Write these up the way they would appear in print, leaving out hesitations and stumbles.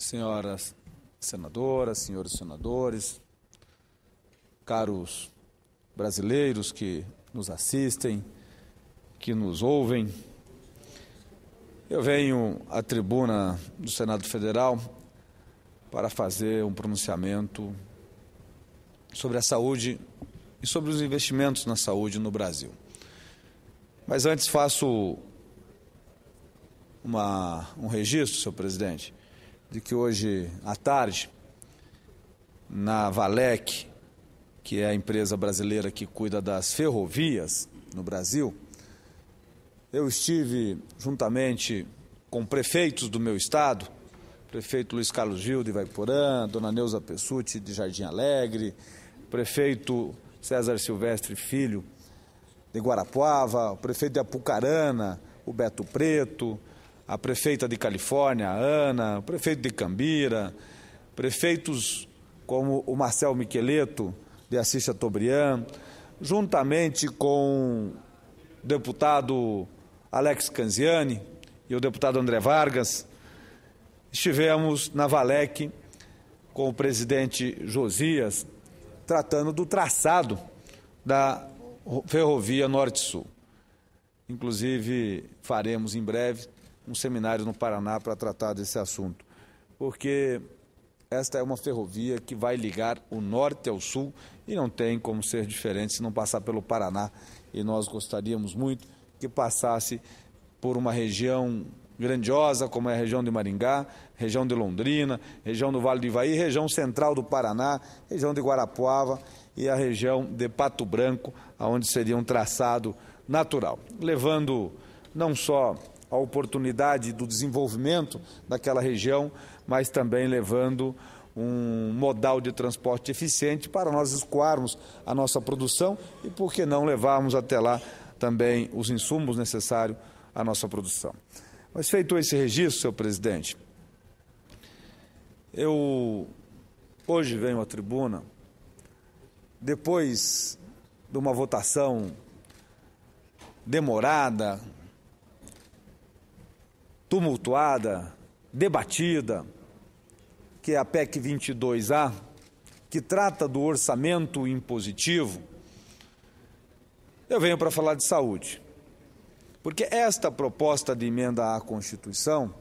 senhoras senadoras, senhores senadores, caros brasileiros que nos assistem, que nos ouvem. Eu venho à tribuna do Senado Federal para fazer um pronunciamento sobre a saúde e sobre os investimentos na saúde no Brasil. Mas antes faço um registro, senhor presidente, de que hoje à tarde, na Valec, que é a empresa brasileira que cuida das ferrovias no Brasil, eu estive juntamente com prefeitos do meu estado, prefeito Luiz Carlos Gil de Ivaiporã, dona Neuza Pessutti de Jardim Alegre, prefeito César Silvestre Filho de Guarapuava, o prefeito de Apucarana, o Beto Preto, a prefeita de Califórnia, a Ana, o prefeito de Cambira, prefeitos como o Marcel Micheleto, de Assis Chateaubriand, juntamente com o deputado Alex Canziani e o deputado André Vargas, estivemos na Valec com o presidente Josias, tratando do traçado da ferrovia Norte-Sul. Inclusive, faremos em breve um seminário no Paraná para tratar desse assunto, porque esta é uma ferrovia que vai ligar o norte ao sul e não tem como ser diferente se não passar pelo Paraná, e nós gostaríamos muito que passasse por uma região grandiosa como é a região de Maringá, região de Londrina, região do Vale do Ivaí, região central do Paraná, região de Guarapuava e a região de Pato Branco, onde seria um traçado natural, levando não só a oportunidade do desenvolvimento daquela região, mas também levando um modal de transporte eficiente para nós escoarmos a nossa produção e, por que não, levarmos até lá também os insumos necessários à nossa produção. Mas feito esse registro, senhor presidente, eu hoje venho à tribuna depois de uma votação demorada, tumultuada, debatida, que é a PEC 22A, que trata do orçamento impositivo. Eu venho para falar de saúde, porque esta proposta de emenda à Constituição,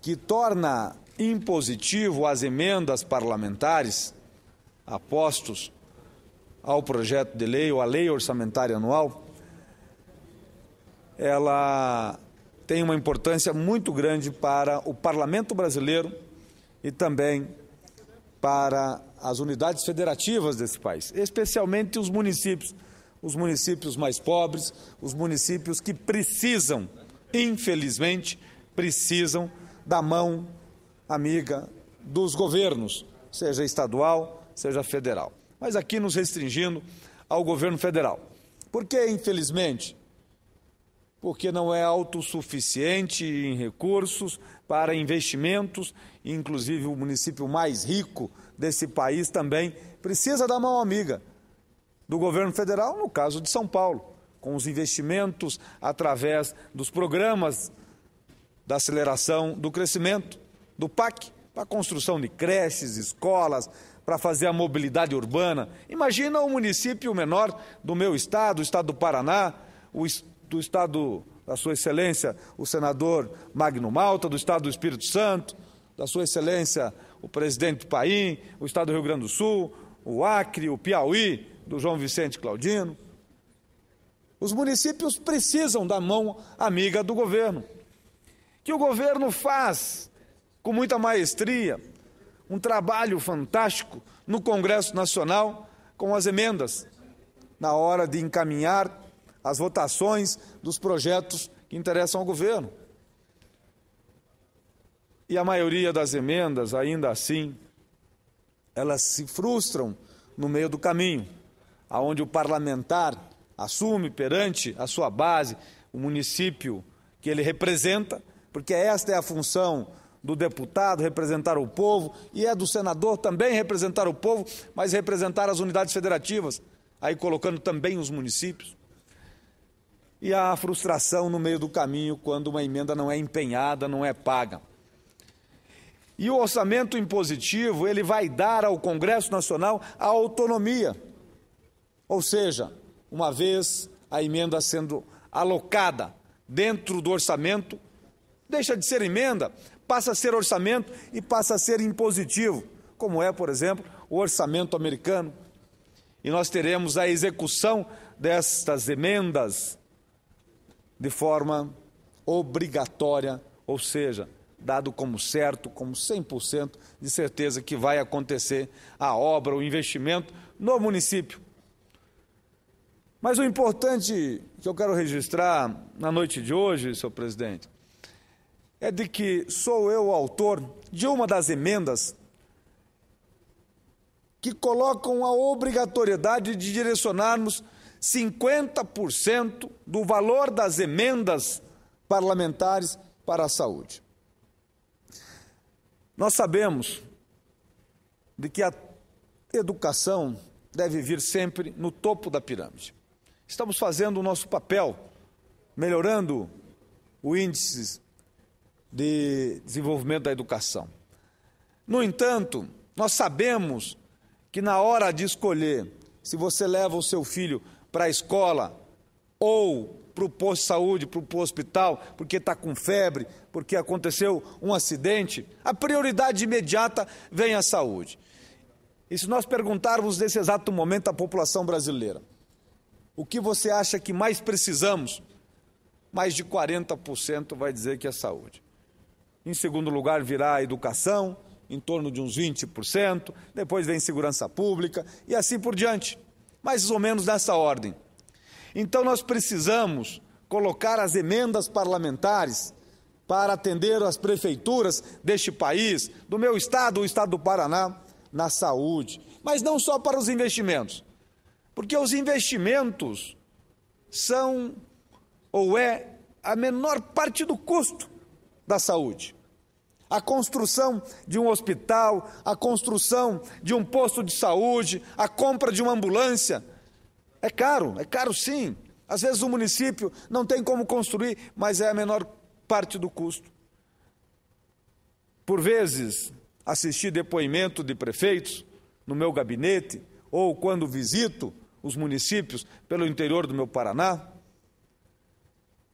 que torna impositivo as emendas parlamentares apostos ao projeto de lei ou à lei orçamentária anual, ela tem uma importância muito grande para o Parlamento brasileiro e também para as unidades federativas desse país, especialmente os municípios mais pobres, os municípios que precisam, infelizmente, precisam da mão amiga dos governos, seja estadual, seja federal. Mas aqui nos restringindo ao governo federal. Por que, infelizmente? Porque não é autossuficiente em recursos para investimentos, inclusive o município mais rico desse país também precisa da mão amiga do governo federal, no caso de São Paulo, com os investimentos através dos programas da aceleração do crescimento, do PAC, para a construção de creches, escolas, para fazer a mobilidade urbana. Imagina um município menor do meu estado, o estado do Paraná, do estado da sua excelência, o senador Magno Malta, do estado do Espírito Santo, da sua excelência, o presidente Paim, o estado do Rio Grande do Sul, o Acre, o Piauí, do João Vicente Claudino. Os municípios precisam da mão amiga do governo, que o governo faz com muita maestria, um trabalho fantástico no Congresso Nacional com as emendas, na hora de encaminhar as votações dos projetos que interessam ao governo. E a maioria das emendas, ainda assim, elas se frustram no meio do caminho, aonde o parlamentar assume perante a sua base, o município que ele representa, porque esta é a função do deputado, representar o povo, e é do senador também representar o povo, mas representar as unidades federativas, aí colocando também os municípios. E a frustração no meio do caminho quando uma emenda não é empenhada, não é paga. E o orçamento impositivo, ele vai dar ao Congresso Nacional a autonomia. Ou seja, uma vez a emenda sendo alocada dentro do orçamento, deixa de ser emenda, passa a ser orçamento e passa a ser impositivo, como é, por exemplo, o orçamento americano. E nós teremos a execução destas emendas de forma obrigatória, ou seja, dado como certo, como 100% de certeza que vai acontecer a obra, o investimento no município. Mas o importante que eu quero registrar na noite de hoje, senhor presidente, é de que sou eu o autor de uma das emendas que colocam a obrigatoriedade de direcionarmos 50% do valor das emendas parlamentares para a saúde. Nós sabemos de que a educação deve vir sempre no topo da pirâmide. Estamos fazendo o nosso papel, melhorando o índice de desenvolvimento da educação. No entanto, nós sabemos que na hora de escolher se você leva o seu filho para a escola ou para o posto de saúde, para o hospital, porque está com febre, porque aconteceu um acidente, a prioridade imediata vem à saúde. E se nós perguntarmos nesse exato momento à população brasileira, o que você acha que mais precisamos? Mais de 40% vai dizer que é saúde. Em segundo lugar virá a educação, em torno de uns 20%, depois vem segurança pública e assim por diante, mais ou menos nessa ordem. Então nós precisamos colocar as emendas parlamentares para atender as prefeituras deste país, do meu estado, o estado do Paraná, na saúde. Mas não só para os investimentos, porque os investimentos são, ou é, a menor parte do custo da saúde. A construção de um hospital, a construção de um posto de saúde, a compra de uma ambulância, é caro sim. Às vezes o município não tem como construir, mas é a menor parte do custo. Por vezes, assisti depoimento de prefeitos no meu gabinete, ou quando visito os municípios pelo interior do meu Paraná,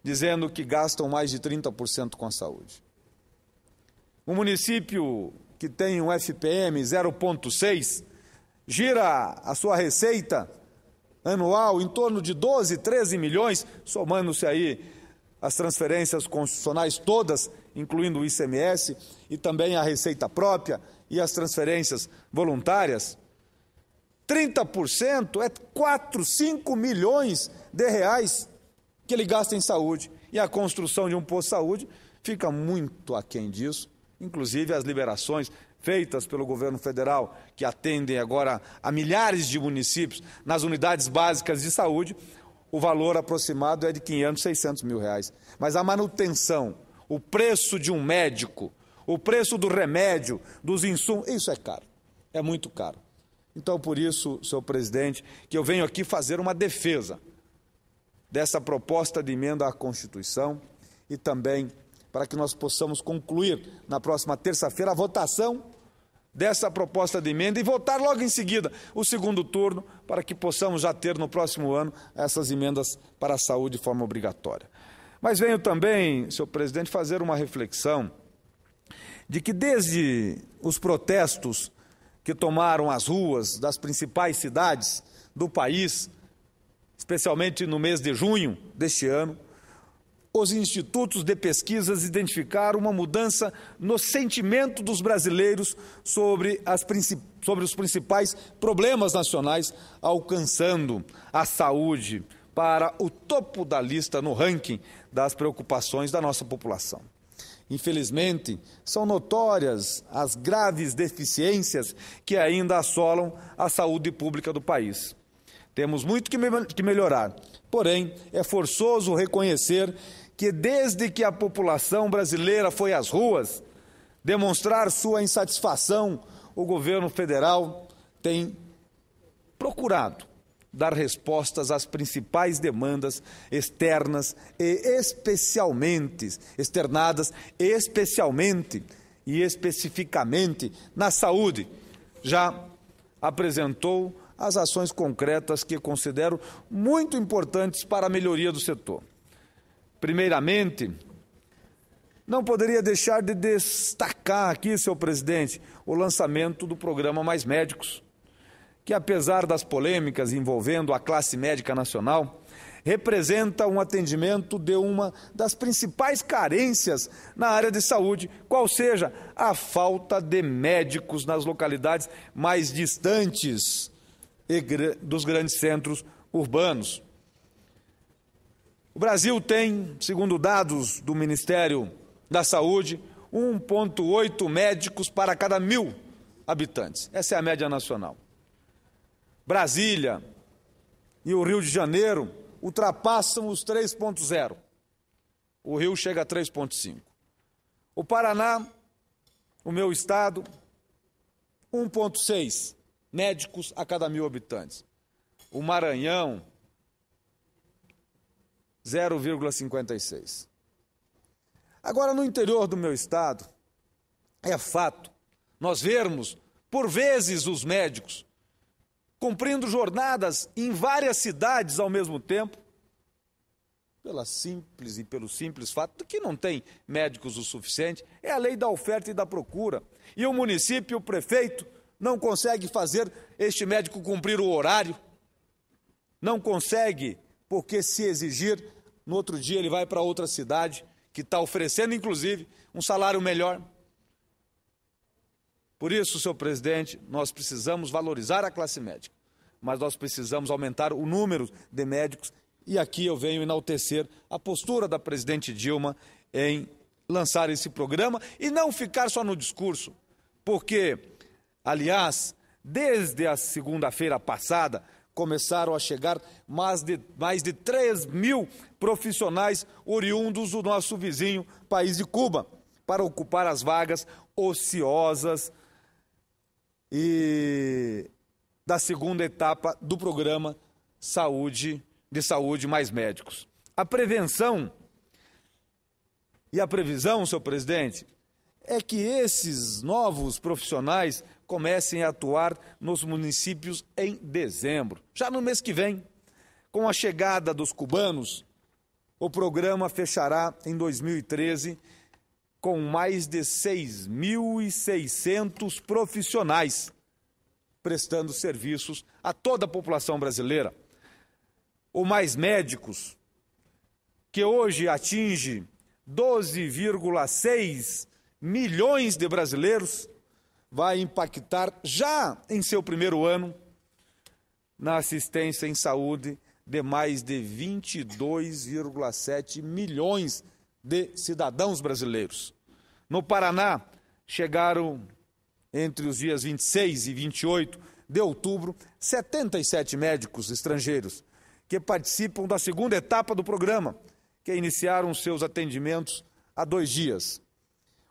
dizendo que gastam mais de 30% com a saúde. Um município que tem um FPM 0,6 gira a sua receita anual em torno de 12, 13 milhões, somando-se aí as transferências constitucionais todas, incluindo o ICMS, e também a receita própria e as transferências voluntárias. 30% é 4, 5 milhões de reais que ele gasta em saúde. E a construção de um posto de saúde fica muito aquém disso. Inclusive as liberações feitas pelo governo federal, que atendem agora a milhares de municípios nas unidades básicas de saúde, o valor aproximado é de 500, 600 mil reais. Mas a manutenção, o preço de um médico, o preço do remédio, dos insumos, isso é caro, é muito caro. Então, por isso, senhor presidente, que eu venho aqui fazer uma defesa dessa proposta de emenda à Constituição e também para que nós possamos concluir na próxima terça-feira a votação dessa proposta de emenda e votar logo em seguida o segundo turno, para que possamos já ter no próximo ano essas emendas para a saúde de forma obrigatória. Mas venho também, senhor presidente, fazer uma reflexão de que desde os protestos que tomaram as ruas das principais cidades do país, especialmente no mês de junho deste ano, os institutos de pesquisas identificaram uma mudança no sentimento dos brasileiros sobre os principais problemas nacionais, alcançando a saúde para o topo da lista no ranking das preocupações da nossa população. Infelizmente, são notórias as graves deficiências que ainda assolam a saúde pública do país. Temos muito que melhorar, porém, é forçoso reconhecer que desde que a população brasileira foi às ruas demonstrar sua insatisfação, o governo federal tem procurado dar respostas às principais demandas externas e externadas especialmente e especificamente na saúde, já apresentou as ações concretas que considero muito importantes para a melhoria do setor. Primeiramente, não poderia deixar de destacar aqui, senhor presidente, o lançamento do programa Mais Médicos, que, apesar das polêmicas envolvendo a classe médica nacional, representa um atendimento de uma das principais carências na área de saúde, qual seja a falta de médicos nas localidades mais distantes dos grandes centros urbanos. O Brasil tem, segundo dados do Ministério da Saúde, 1,8 médicos para cada 1.000 habitantes. Essa é a média nacional. Brasília e o Rio de Janeiro ultrapassam os 3,0. O Rio chega a 3,5. O Paraná, o meu estado, 1,6 médicos a cada 1.000 habitantes. O Maranhão, 0,56. Agora, no interior do meu estado, é fato nós vermos, por vezes, os médicos cumprindo jornadas em várias cidades ao mesmo tempo, pelo simples fato de que não tem médicos o suficiente, é a lei da oferta e da procura. E o município, o prefeito, não consegue fazer este médico cumprir o horário, não consegue, porque se exigir, no outro dia ele vai para outra cidade, que está oferecendo, inclusive, um salário melhor. Por isso, senhor presidente, nós precisamos valorizar a classe médica, mas nós precisamos aumentar o número de médicos, e aqui eu venho enaltecer a postura da presidente Dilma em lançar esse programa e não ficar só no discurso, porque, aliás, desde a segunda-feira passada, começaram a chegar mais de 3.000 profissionais oriundos do nosso vizinho país de Cuba, para ocupar as vagas ociosas e da segunda etapa do programa de saúde mais médicos. A prevenção e a previsão, senhor presidente, é que esses novos profissionais comecem a atuar nos municípios em dezembro, já no mês que vem. Com a chegada dos cubanos, o programa fechará em 2013 com mais de 6.600 profissionais prestando serviços a toda a população brasileira. O Mais Médicos, que hoje atinge 12,6 milhões de brasileiros, vai impactar já em seu primeiro ano na assistência em saúde de mais de 22,7 milhões de cidadãos brasileiros. No Paraná, chegaram entre os dias 26 e 28 de outubro 77 médicos estrangeiros que participam da segunda etapa do programa, que iniciaram seus atendimentos há 2 dias.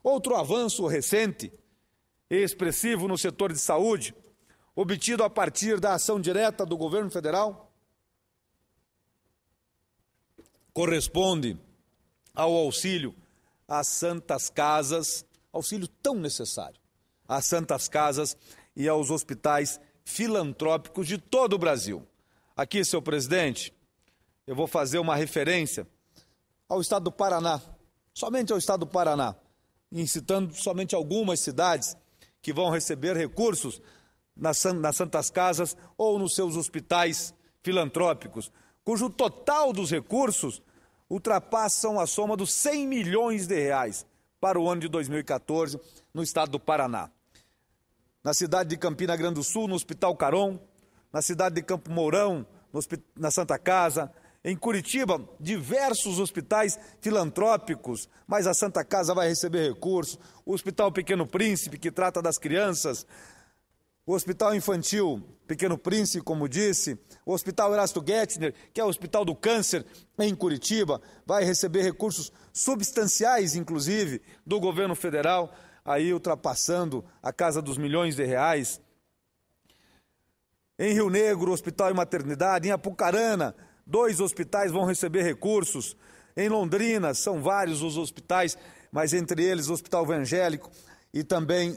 Outro avanço recente e expressivo no setor de saúde, obtido a partir da ação direta do governo federal, corresponde ao auxílio às santas casas, auxílio tão necessário, às santas casas e aos hospitais filantrópicos de todo o Brasil. Aqui, senhor presidente, eu vou fazer uma referência ao estado do Paraná, somente ao estado do Paraná, incitando somente algumas cidades que vão receber recursos nas santas casas ou nos seus hospitais filantrópicos, cujo total dos recursos ultrapassam a soma dos 100 milhões de reais para o ano de 2014 no estado do Paraná. Na cidade de Campina Grande do Sul, no Hospital Caron, na cidade de Campo Mourão, na Santa Casa, em Curitiba, diversos hospitais filantrópicos, mas a Santa Casa vai receber recursos, o Hospital Pequeno Príncipe, que trata das crianças, o Hospital Infantil Pequeno Príncipe, como disse, o Hospital Erasto Gettner, que é o Hospital do Câncer em Curitiba, vai receber recursos substanciais, inclusive, do governo federal, aí ultrapassando a casa dos milhões de reais. Em Rio Negro, Hospital e Maternidade, em Apucarana, 2 hospitais vão receber recursos. Em Londrina, são vários os hospitais, mas entre eles o Hospital Evangélico. e também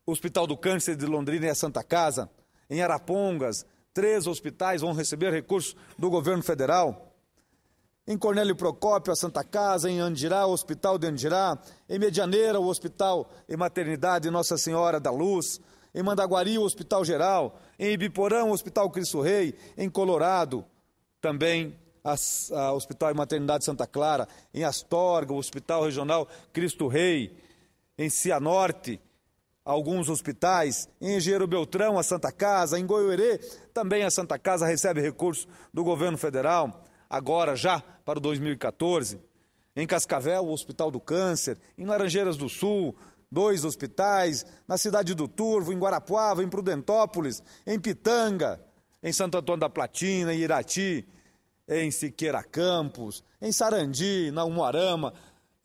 o Hospital do Câncer de Londrina e a Santa Casa. Em Arapongas, 3 hospitais vão receber recursos do governo federal. Em Cornélio Procópio, a Santa Casa, em Andirá, o Hospital de Andirá, em Medianeira, o Hospital e Maternidade Nossa Senhora da Luz, em Mandaguari, o Hospital Geral, em Ibiporã, o Hospital Cristo Rei, em Colorado, também a Hospital e Maternidade Santa Clara, em Astorga, o Hospital Regional Cristo Rei, em Cianorte, alguns hospitais, em Engenheiro Beltrão, a Santa Casa, em Goiuerê, também a Santa Casa recebe recursos do governo federal, agora já para o 2014, em Cascavel, o Hospital do Câncer, em Laranjeiras do Sul, 2 hospitais, na cidade do Turvo, em Guarapuava, em Prudentópolis, em Pitanga, em Santo Antônio da Platina, em Irati, em Siqueira Campos, em Sarandi, na Umuarama,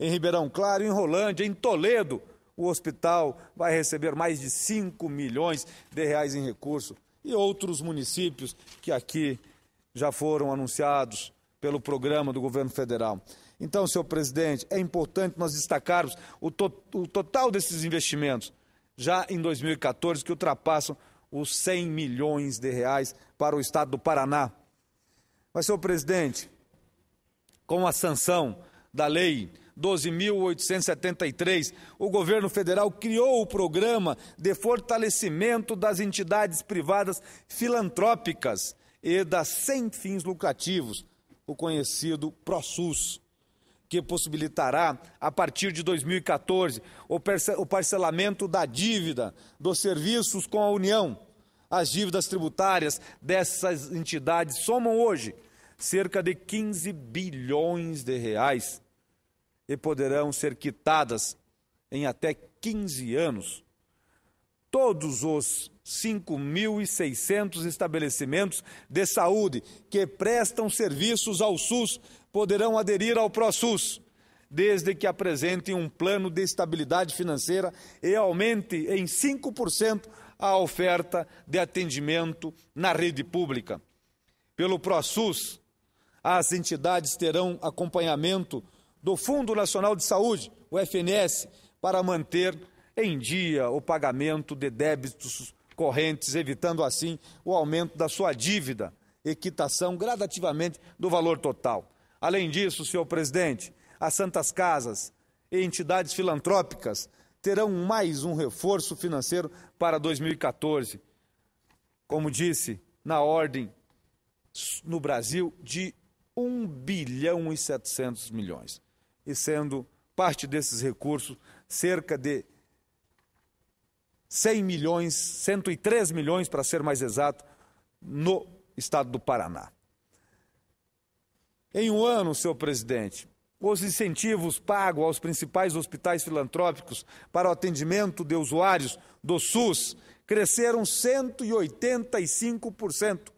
em Ribeirão Claro, em Rolândia, em Toledo, o hospital vai receber mais de 5 milhões de reais em recurso, e outros municípios que aqui já foram anunciados pelo programa do governo federal. Então, senhor presidente, é importante nós destacarmos o total desses investimentos, já em 2014, que ultrapassam os 100 milhões de reais para o estado do Paraná. Mas, senhor presidente, com a sanção da Lei 12.873, o governo federal criou o programa de fortalecimento das entidades privadas filantrópicas e das sem fins lucrativos, o conhecido ProSUS, que possibilitará, a partir de 2014, o parcelamento da dívida dos serviços com a União. As dívidas tributárias dessas entidades somam hoje cerca de 15 bilhões de reais e poderão ser quitadas em até 15 anos. Todos os 5.600 estabelecimentos de saúde que prestam serviços ao SUS poderão aderir ao ProSUS, desde que apresentem um plano de estabilidade financeira e aumente em 5% a oferta de atendimento na rede pública. Pelo ProSUS, as entidades terão acompanhamento do Fundo Nacional de Saúde, o FNS, para manter em dia o pagamento de débitos correntes, evitando assim o aumento da sua dívida e quitação gradativamente do valor total. Além disso, senhor presidente, as Santas Casas e entidades filantrópicas terão mais um reforço financeiro para 2014, como disse, na ordem no Brasil de 1 bilhão e 700 milhões. E sendo parte desses recursos, cerca de 100 milhões, 103 milhões, para ser mais exato, no estado do Paraná. Em um ano, senhor presidente, os incentivos pagos aos principais hospitais filantrópicos para o atendimento de usuários do SUS cresceram 185%,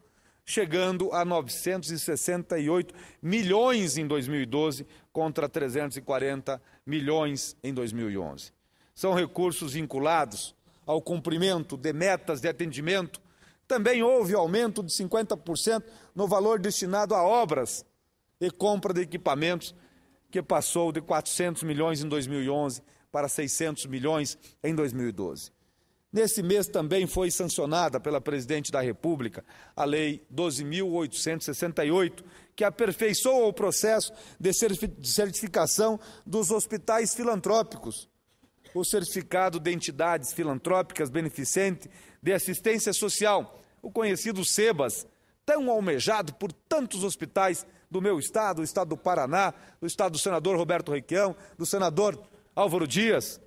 chegando a 968 milhões em 2012, contra 340 milhões em 2011. São recursos vinculados ao cumprimento de metas de atendimento. Também houve aumento de 50% no valor destinado a obras e compra de equipamentos, que passou de 400 milhões em 2011 para 600 milhões em 2012. Nesse mês também foi sancionada pela Presidente da República a Lei 12.868, que aperfeiçoa o processo de certificação dos hospitais filantrópicos. O certificado de entidades filantrópicas beneficente de assistência social, o conhecido SEBAS, tão almejado por tantos hospitais do meu estado, o estado do Paraná, do estado do senador Roberto Requião, do senador Álvaro Dias,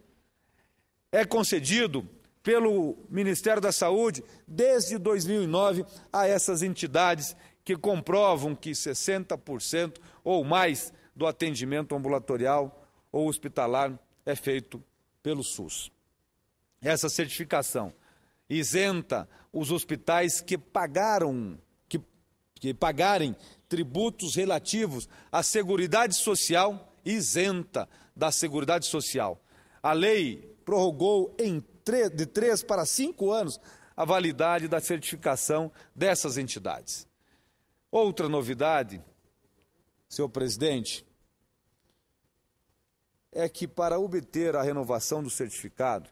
é concedido pelo Ministério da Saúde desde 2009 a essas entidades que comprovam que 60% ou mais do atendimento ambulatorial ou hospitalar é feito pelo SUS. Essa certificação isenta os hospitais que pagarem tributos relativos à Seguridade Social, isenta da Seguridade Social. A lei prorrogou de 3 para 5 anos a validade da certificação dessas entidades. Outra novidade, senhor presidente, é que para obter a renovação do certificado,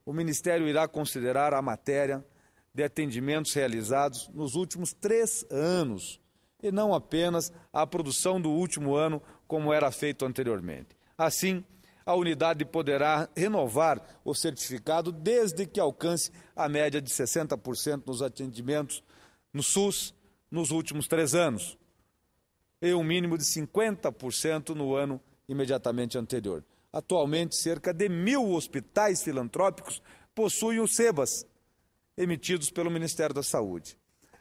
o Ministério irá considerar a matéria de atendimentos realizados nos últimos 3 anos, e não apenas a produção do último ano, como era feito anteriormente. Assim, a unidade poderá renovar o certificado desde que alcance a média de 60% nos atendimentos no SUS nos últimos 3 anos, e um mínimo de 50% no ano imediatamente anterior. Atualmente, cerca de 1.000 hospitais filantrópicos possuem os SEBAs, emitidos pelo Ministério da Saúde.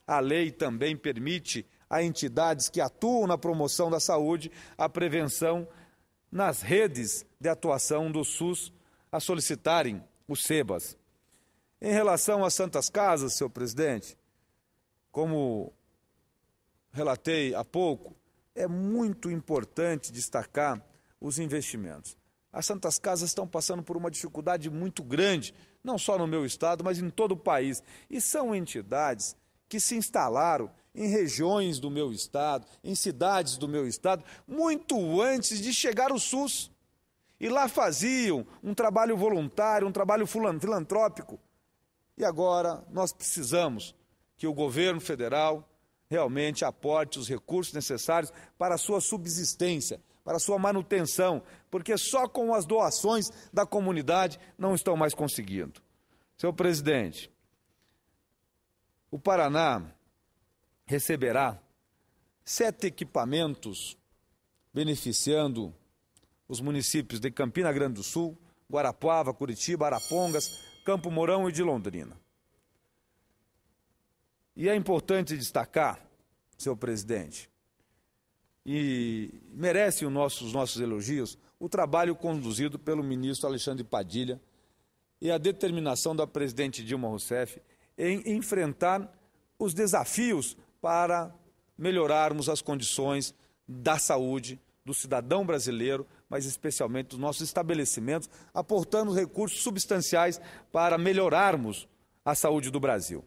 A lei também permite a entidades que atuam na promoção da saúde a prevenção nas redes de atuação do SUS a solicitarem os SEBAs. Em relação às Santas Casas, senhor presidente, como relatei há pouco, é muito importante destacar os investimentos. As Santas Casas estão passando por uma dificuldade muito grande, não só no meu estado, mas em todo o país. E são entidades que se instalaram em regiões do meu estado, em cidades do meu estado, muito antes de chegar o SUS. E lá faziam um trabalho voluntário, um trabalho filantrópico. E agora nós precisamos que o governo federal realmente aporte os recursos necessários para a sua subsistência, para a sua manutenção, porque só com as doações da comunidade não estão mais conseguindo. Senhor presidente, o Paraná receberá 7 equipamentos beneficiando os municípios de Campina Grande do Sul, Guarapuava, Curitiba, Arapongas, Campo Mourão e de Londrina. E é importante destacar, senhor presidente, e merece os nossos elogios, o trabalho conduzido pelo ministro Alexandre Padilha e a determinação da presidente Dilma Rousseff em enfrentar os desafios para melhorarmos as condições da saúde do cidadão brasileiro, mas especialmente dos nossos estabelecimentos, aportando recursos substanciais para melhorarmos a saúde do Brasil.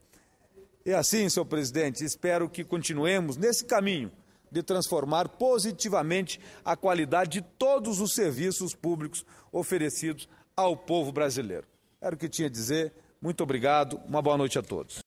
E assim, senhor presidente, espero que continuemos nesse caminho de transformar positivamente a qualidade de todos os serviços públicos oferecidos ao povo brasileiro. Era o que tinha a dizer. Muito obrigado. Uma boa noite a todos.